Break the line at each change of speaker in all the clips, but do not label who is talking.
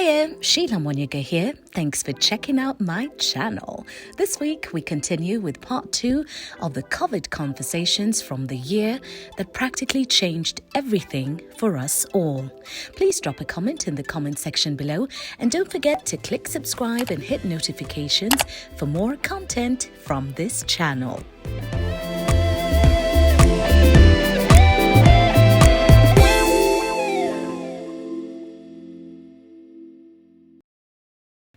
Hiya, Sheila Monyega here. Thanks for checking out my channel. This week we continue with part 2 of the COVID conversations from the year that practically changed everything for us all. Please drop a comment in the comment section below and don't forget to click subscribe and hit notifications for more content from this channel.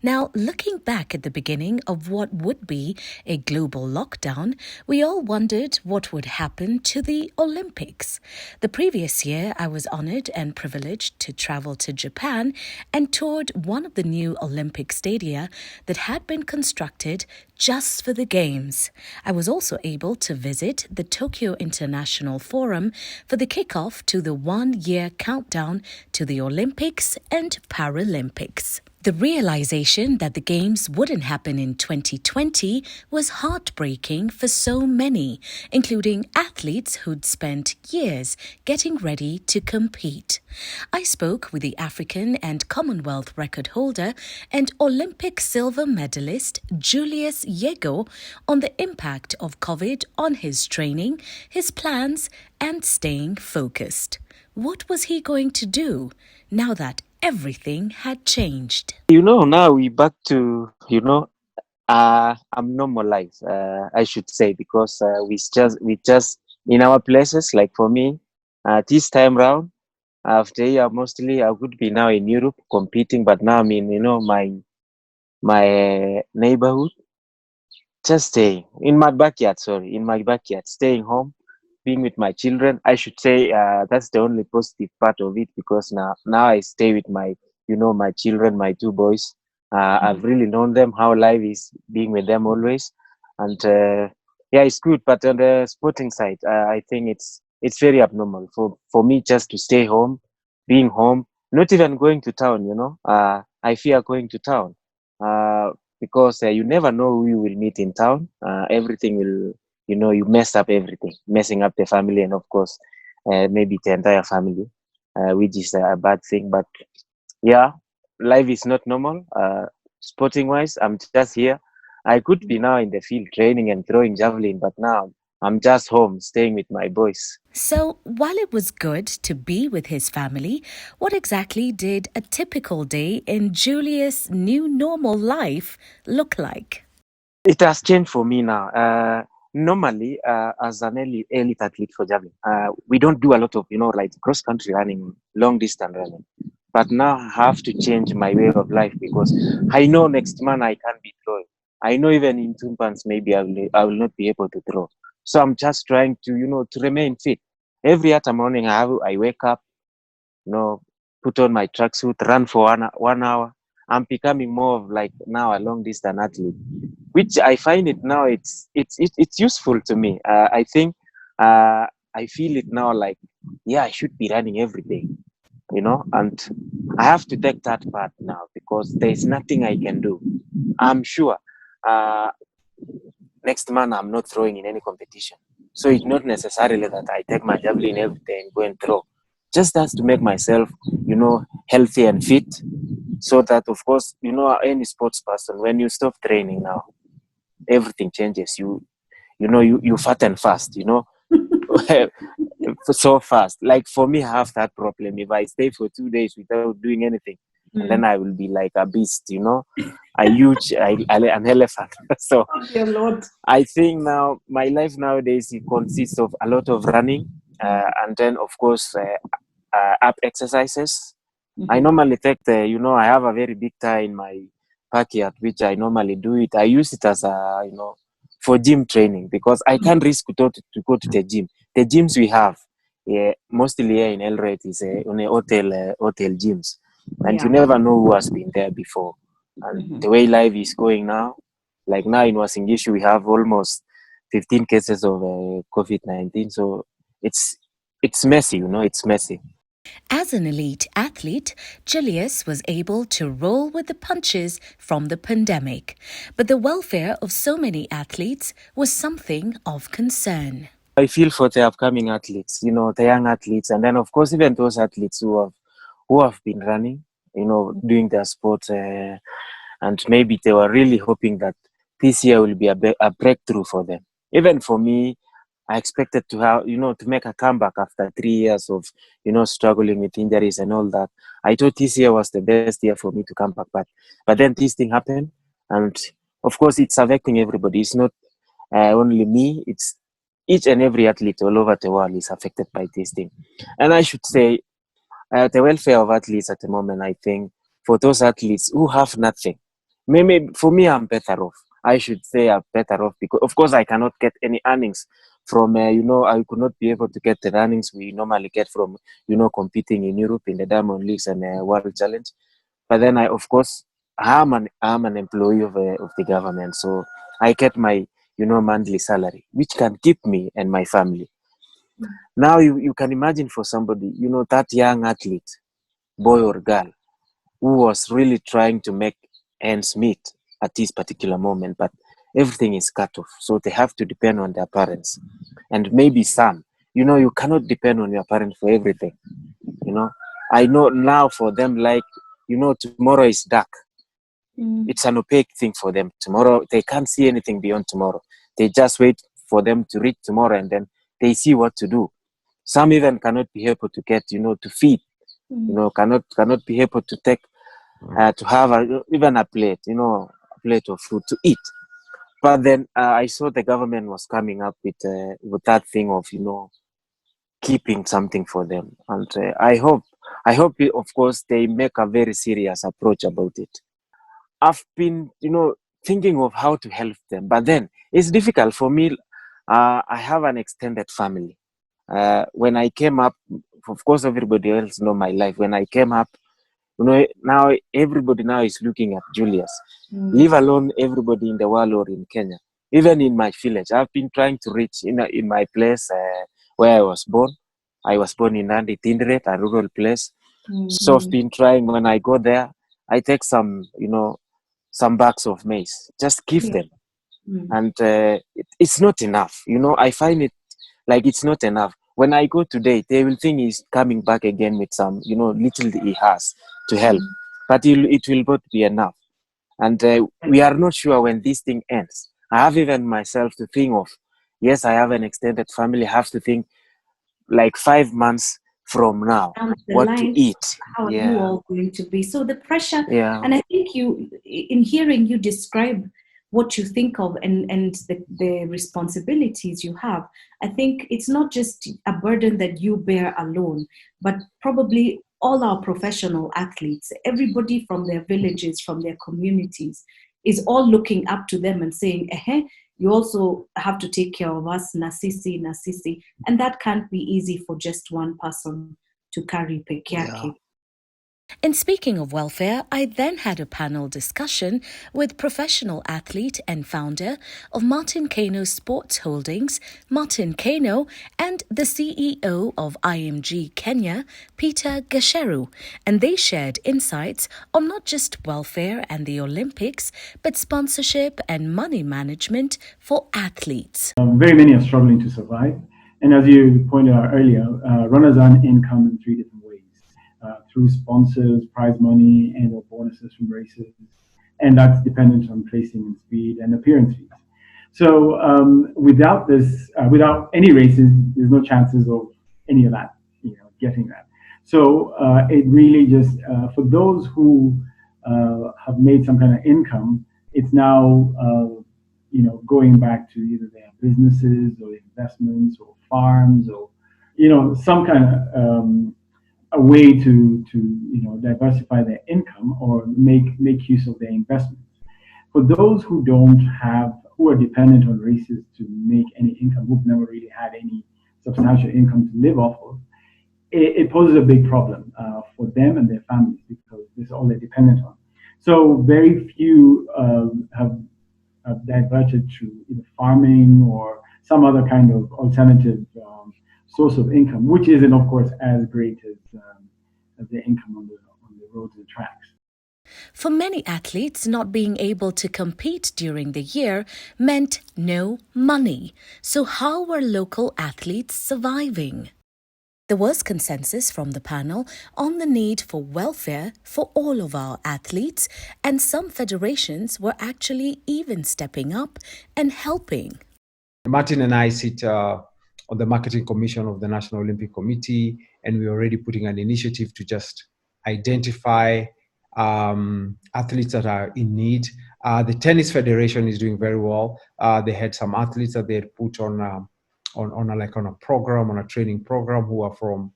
Now, looking back at the beginning of what would be a global lockdown, we all wondered what would happen to the Olympics. The previous year, I was honored and privileged to travel to Japan and toured one of the new Olympic stadia that had been constructed just for the Games. I was also able to visit the Tokyo International Forum for the kickoff to the one-year countdown to the Olympics and Paralympics. The realization that the Games wouldn't happen in 2020 was heartbreaking for so many, including athletes who'd spent years getting ready to compete. I spoke with the African and Commonwealth record holder and Olympic silver medalist Julius Yego on the impact of COVID on his training, his plans, and staying focused. What was he going to do now that everything had changed?
Now we back to, normal life, I should say, because we just in our places, like for me, this time round, after a year, mostly I would be now in Europe competing, but now I'm in, my neighborhood, just staying in my backyard, staying home, being with my children. I should say that's the only positive part of it, because now I stay with my children, my two boys. I've really known them, how life is being with them always, and it's good. But on the sporting side, I think it's very abnormal for me just to stay home, being home, not even going to town. I fear going to town because you never know who you will meet in town. Everything will, you mess up everything, messing up the family, and of course, maybe the entire family, which is a bad thing. But yeah, life is not normal. Sporting wise, I'm just here. I could be now in the field training and throwing javelin, but now I'm just home, staying with my boys.
So, while it was good to be with his family, what exactly did a typical day in Julius' new normal life look like?
It has changed for me now. Normally, as an elite athlete for javelin, we don't do a lot of, like cross-country running, long-distance running. But now I have to change my way of life, because I know next month I can't be throwing. I know even in 2 months, maybe I will not be able to throw. So I'm just trying to, to remain fit. Every other morning I wake up, put on my tracksuit, run for 1 hour. I'm becoming more of like now a long distance athlete, which I find it now it's useful to me. I think I feel it now like, I should be running every day, and I have to take that part now, because there's nothing I can do. I'm sure next month I'm not throwing in any competition. So it's not necessarily that I take my javelin every day and go and throw. Just as to make myself, healthy and fit, so that, of course, any sports person, when you stop training now, everything changes. You fatten fast, so fast. Like for me, I have that problem. If I stay for 2 days without doing anything, and then I will be like a beast, an elephant. So I think now my life nowadays, it consists of a lot of running, and then of course ab exercises. I normally take I have a very big tire in my backyard, which I normally do it. I use it as for gym training, because I can't risk to go to the gym. The gyms we have, mostly here in Eldoret, is on a hotel gyms, and you never know who has been there before. And the way life is going now, like now in Wasingishu, we have almost 15 cases of COVID-19. So it's messy, it's messy.
As an elite athlete, Julius was able to roll with the punches from the pandemic. But the welfare of so many athletes was something of concern.
I feel for the upcoming athletes, the young athletes, and then of course even those athletes who have been running, doing their sports, and maybe they were really hoping that this year will be a breakthrough for them. Even for me, I expected to have, to make a comeback after 3 years of, struggling with injuries and all that. I thought this year was the best year for me to come back, but then this thing happened, and of course, it's affecting everybody. It's not only me. It's each and every athlete all over the world is affected by this thing. And I should say, the welfare of athletes at the moment, I think, for those athletes who have nothing, maybe for me, I'm better off. I should say I'm better off because, of course, I cannot get any earnings from, I could not be able to get the earnings we normally get from, competing in Europe in the Diamond Leagues and World Challenge. But then of course, I'm an employee of the government, so I get my, monthly salary, which can keep me and my family. Now you can imagine for somebody, that young athlete, boy or girl, who was really trying to make ends meet at this particular moment, but everything is cut off. So they have to depend on their parents. And maybe some, you cannot depend on your parents for everything. I know now for them, like, tomorrow is dark. It's an opaque thing for them. Tomorrow, they can't see anything beyond tomorrow. They just wait for them to reach tomorrow and then they see what to do. Some even cannot be able to get, to feed, cannot be able to take, to have even a plate, a plate of food to eat. But then I saw the government was coming up with that thing of, keeping something for them. And I hope, of course, they make a very serious approach about it. I've been, thinking of how to help them, but then it's difficult for me. I have an extended family. When I came up, of course, everybody else know my life. When I came up, now everybody now is looking at Julius. Leave alone everybody in the world or in Kenya. Even in my village, I've been trying to reach in my place where I was born. I was born in Nandi Tinderet, a rural place. So I've been trying. When I go there, I take some bags of maize, just give them. And it's not enough. I find it like it's not enough. When I go today, they will think he's coming back again with some, little he has to help. But it will not be enough. And we are not sure when this thing ends. I have even myself to think of, yes, I have an extended family. I have to think like 5 months from now,
Down the
what to
line,
eat.
how are you all going to be? So the pressure,
Yeah.
and I think in hearing you describe what you think of and the responsibilities you have, I think it's not just a burden that you bear alone, but probably all our professional athletes, everybody from their villages, from their communities, is all looking up to them and saying, you also have to take care of us, Nasisi. And that can't be easy for just one person to carry peke yake.
Yeah.
And speaking of welfare, I then had a panel discussion with professional athlete and founder of Martin Kano Sports Holdings, Martin Kano, and the CEO of IMG Kenya, Peter Gasheru, and they shared insights on not just welfare and the Olympics, but sponsorship and money management for athletes.
Very many are struggling to survive. And as you pointed out earlier, runners earn income in 3 different ways. Through sponsors, prize money, and or bonuses from races. And that's dependent on placing and speed and appearance fees. So without any races, there's no chances of any of that, getting that. So it really just, for those who have made some kind of income, it's now, going back to either their businesses or investments or farms or, some kind of a way to diversify their income or make use of their investments. For those who who are dependent on races to make any income, who've never really had any substantial income to live off of, it poses a big problem for them and their families because this is all they're dependent on. So very few have diverted to either farming or some other kind of alternative source of income, which isn't, of course, as great as the income on the roads and tracks.
For many athletes, not being able to compete during the year meant no money. So how were local athletes surviving? There was consensus from the panel on the need for welfare for all of our athletes, and some federations were actually even stepping up and helping.
Martin and I sit on the marketing commission of the National Olympic Committee, and we're already putting an initiative to just identify athletes that are in need. The Tennis Federation is doing very well. They had some athletes that they had put on a program, on a training program, who are from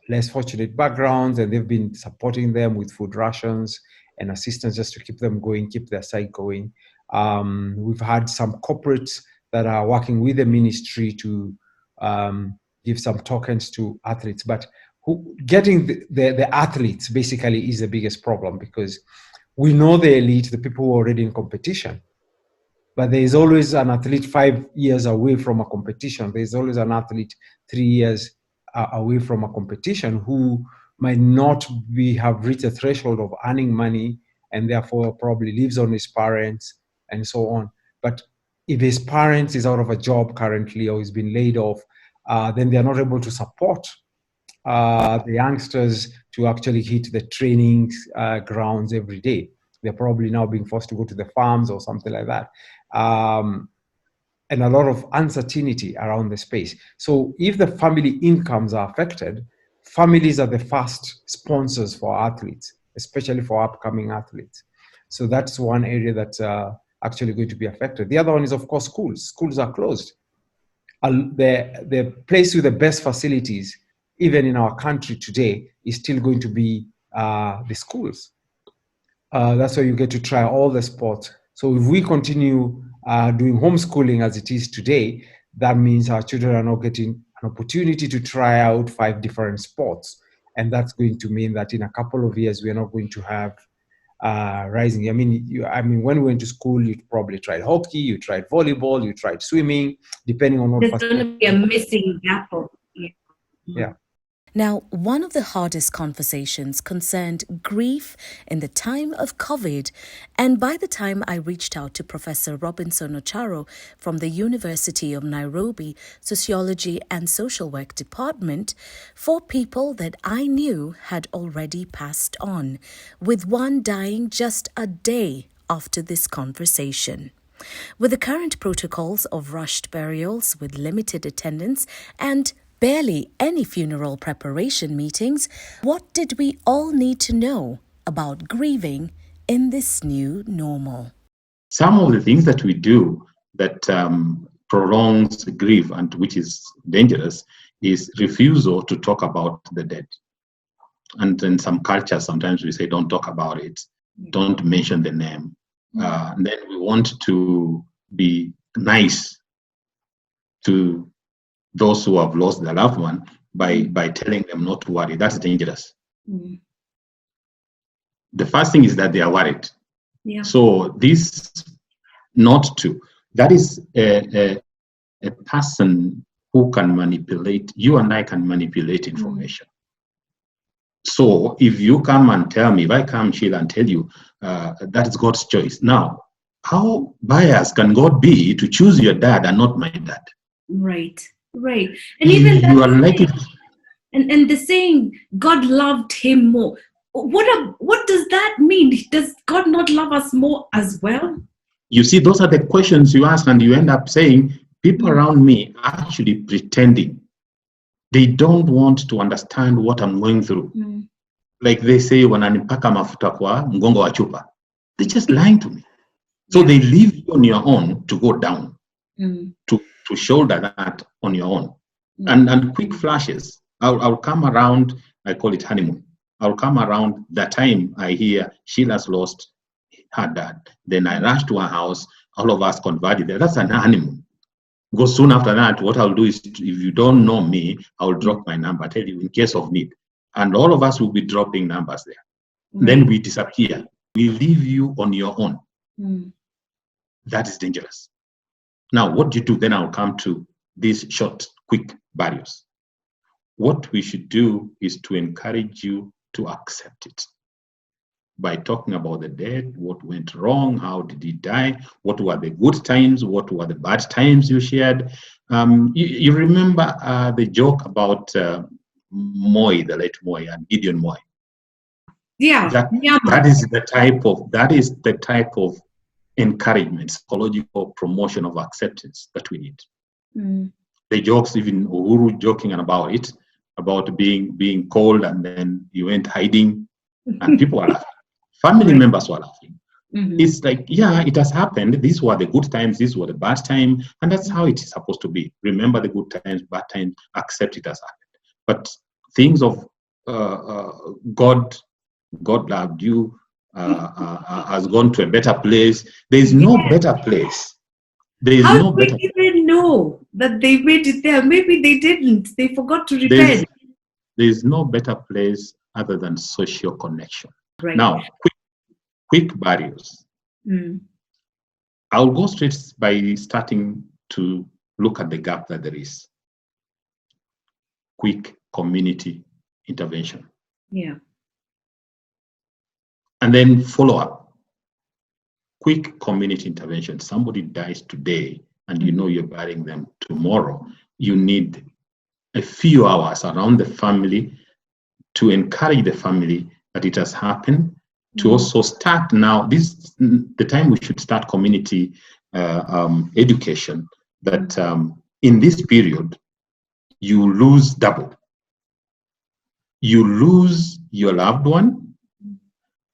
less fortunate backgrounds, and they've been supporting them with food rations and assistance just to keep them going, keep their site going. We've had some corporates that are working with the ministry to give some tokens to athletes, but getting the athletes basically is the biggest problem, because we know the elite, the people who are already in competition, but there is always an athlete 5 years away from a competition. There's always an athlete 3 years away from a competition who might not have reached a threshold of earning money, and therefore probably lives on his parents and so on. But if his parents is out of a job currently or has been laid off, then they're not able to support the youngsters to actually hit the training grounds every day. They're probably now being forced to go to the farms or something like that. And a lot of uncertainty around the space. So if the family incomes are affected, families are the first sponsors for athletes, especially for upcoming athletes. So that's one area that's actually going to be affected. The other one is, of course, schools. Schools are closed. The place with the best facilities, even in our country today, is still going to be the schools. That's where you get to try all the sports. So if we continue doing homeschooling as it is today, that means our children are not getting an opportunity to try out 5 different sports. And that's going to mean that in a couple of years, we are not going to have rising. I mean, when we went to school, you probably tried hockey, you tried volleyball, you tried swimming, depending on what.
There's going to be a missing gap.
Yeah.
Now, one of the hardest conversations concerned grief in the time of COVID, and by the time I reached out to Professor Robinson Ocharo from the University of Nairobi Sociology and Social Work Department, 4 people that I knew had already passed on, with one dying just a day after this conversation. With the current protocols of rushed burials with limited attendance and barely any funeral preparation meetings, what did we all need to know about grieving in this new normal?
Some of the things that we do that prolongs grief and which is dangerous is refusal to talk about the dead. And in some cultures, sometimes we say, don't talk about it, don't mention the name. And then we want to be nice to those who have lost their loved one by telling them not to worry. That's dangerous. The first thing is that they are worried.
Yeah.
So this not to, that is a person who can manipulate, you and I can manipulate information. So if you come and tell me, if I come, Sheila, and tell you that is God's choice. Now, how biased can God be to choose your dad and not my dad?
Right. And even
you are like it.
And the saying, God loved him more. What does that mean? Does God not love us more as well?
You see, those are the questions you ask, and you end up saying, people around me are actually pretending. They don't want to understand what I'm going through. Like they say, wananipaka mafuta kwa mgongo wa chupa. They're just lying to me. So they leave you on your own to go down, to shoulder that on your own. And quick flashes. I'll come around, I call it honeymoon. I'll come around the time I hear Sheila's lost her dad. Then I rush to her house, all of us converted there. That's an honeymoon. Because soon after that, what I'll do is, if you don't know me, I'll drop my number, tell you in case of need. And all of us will be dropping numbers there. Then we disappear. We leave you on your own. That is dangerous. Now, what do you do? Then I'll come to these short, quick barriers. What we should do is to encourage you to accept it. by talking about the dead, what went wrong, how did he die, what were the good times, what were the bad times you shared. You remember the joke about Moy, the late Moy, and Gideon Moy.
Yeah.
That is the type of encouragement, psychological promotion of acceptance that we need. The jokes, even Uhuru joking about it, about being cold, and then he went hiding, and people are laughing. Family members were laughing. It's like, yeah, it has happened. These were the good times, these were the bad times, and that's how it is supposed to be. Remember the good times, bad times, accept it has happened. But things of God loved you, has gone to a better place. There is no better place. There is no better.
How did they even know that they made it there? Maybe they didn't. They forgot to repent.
There is no better place other than social connection.
Right.
Now, quick barriers. I'll go straight by starting to look at the gap that there is. Quick community intervention.
Yeah.
And then follow up. Quick community intervention. Somebody dies today and you know you're burying them tomorrow. You need a few hours around the family to encourage the family that it has happened, to also start now. This is the time we should start community education, that in this period, you lose double. You lose your loved one,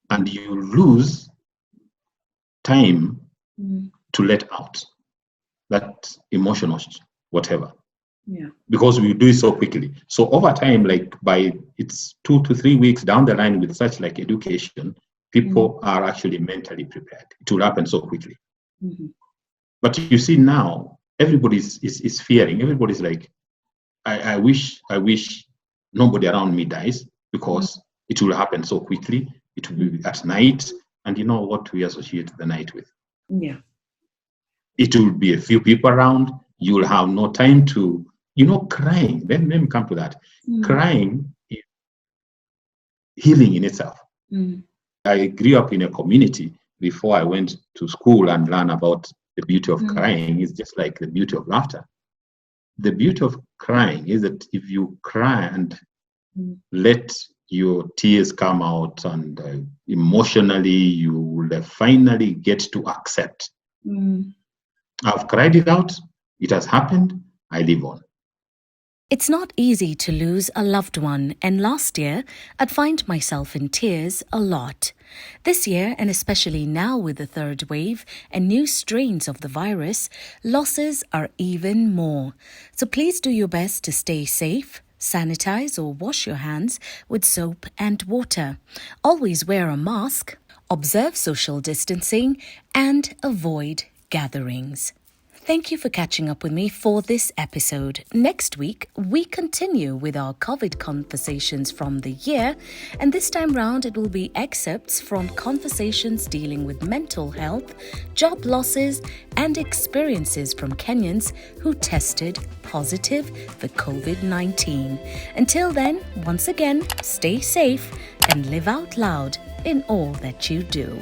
and you lose time to let out that emotional whatever.
Yeah.
Because we do it so quickly. So over time, like by it's 2 to 3 weeks down the line with such like education, people are actually mentally prepared. It will happen so quickly. But you see now, everybody is fearing. Everybody's like, I wish nobody around me dies, because it will happen so quickly. It will be at night, and you know what we associate the night with.
Yeah.
It will be a few people around. You will have no time to, crying. Then let me come to that. Crying is healing in itself. I grew up in a community before I went to school and learned about the beauty of crying. It's just like the beauty of laughter. The beauty of crying is that if you cry and let your tears come out, and emotionally you will finally get to accept. I've cried it out. It has happened. I live on.
It's not easy to lose a loved one, and last year I'd find myself in tears a lot. This year, and especially now with the third wave and new strains of the virus, losses are even more. So please do your best to stay safe, sanitize or wash your hands with soap and water. Always wear a mask, observe social distancing, and avoid gatherings. Thank you for catching up with me for this episode. Next week, we continue with our COVID conversations from the year, and this time round it will be excerpts from conversations dealing with mental health, job losses, and experiences from Kenyans who tested positive for COVID-19. Until then, once again, stay safe and live out loud in all that you do.